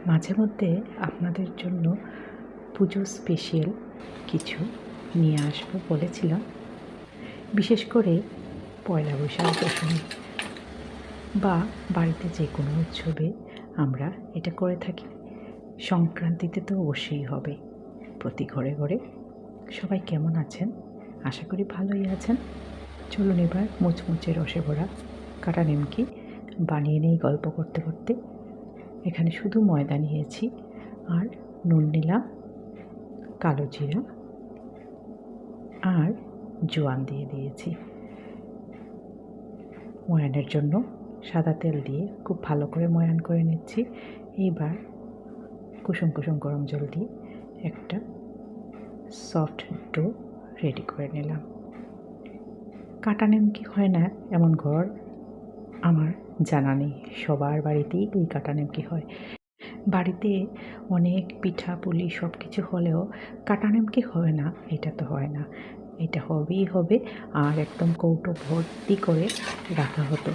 মাঝে মধ্যে আপনাদের জন্য পুজো স্পেশাল কিছু নিয়ে আসবো বলেছিলাম, বিশেষ করে পয়লা বৈশাখ দশমী বা বাড়িতে যে কোনো উৎসবে আমরা এটা করে থাকি। সংক্রান্তিতে তো অবশ্যই হবে প্রতি ঘরে ঘরে। সবাই কেমন আছেন? আশা করি ভালোই আছেন। চলুন এবার মুচমুচে রসে ভরা কাটা নিমকি বানিয়ে নেই গল্প করতে করতে। এখানে শুধু ময়দা নিয়েছি আর নুন নিলাম, কালো জিরা আর জোয়ান দিয়ে দিয়েছি। ময়ানের জন্য সাদা তেল দিয়ে খুব ভালো করে ময়ান করে নিচ্ছি। এইবার কুসুম কুসুম গরম জল দিয়ে একটা সফট ডো রেডি করে নিলাম। কাটা নিমকি হয় না এমন ঘর আমার জানা নেই। সবার বাড়িতেই এই কাটা নিমকি হয়। বাড়িতে অনেক পিঠা পুলি সব কিছু হলেও কাটা নিমকি হয় না, এটা তো হয় না। এটা হবেই হবে। আর একদম কৌটো ভর্তি করে রাখা হতো,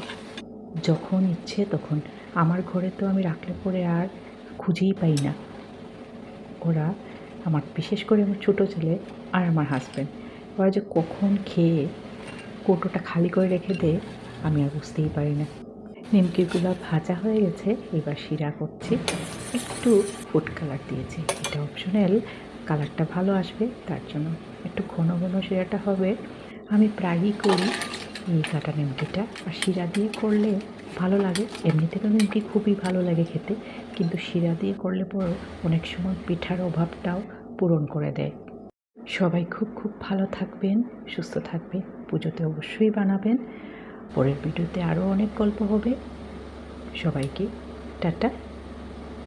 যখন ইচ্ছে তখন। আমার ঘরে তো আমি রাখলে পরে আর খুঁজেই পাই না। ওরা আমার, বিশেষ করে আমার ছোটো ছেলে আর আমার হাজব্যান্ড, ওরা যে কখন খেয়ে কৌটোটা খালি করে রেখে দেয় আমি আর বুঝতেই পারি না। নিমকিগুলো ভাজা হয়ে গেছে, এবার শিরা করছি। একটু ফুড কালার দিয়েছি, এটা অপশনাল, কালারটা ভালো আসবে তার জন্য। একটু ঘন ঘন শিরাটা হবে। আমি প্রায়ই করি এই কাটা নিমকিটা, আর শিরা দিয়ে করলে ভালো লাগে। এমনিতে তো নিমকি খুবই ভালো লাগে খেতে, কিন্তু শিরা দিয়ে করলে পর অনেক সময় পিঠার অভাবটাও পূরণ করে দেয়। সবাই খুব খুব ভালো থাকবেন, সুস্থ থাকবেন। পুজোতে অবশ্যই বানাবেন। পরের ভিডিওতে আরও অনেক গল্প হবে। সবাইকে টাটা।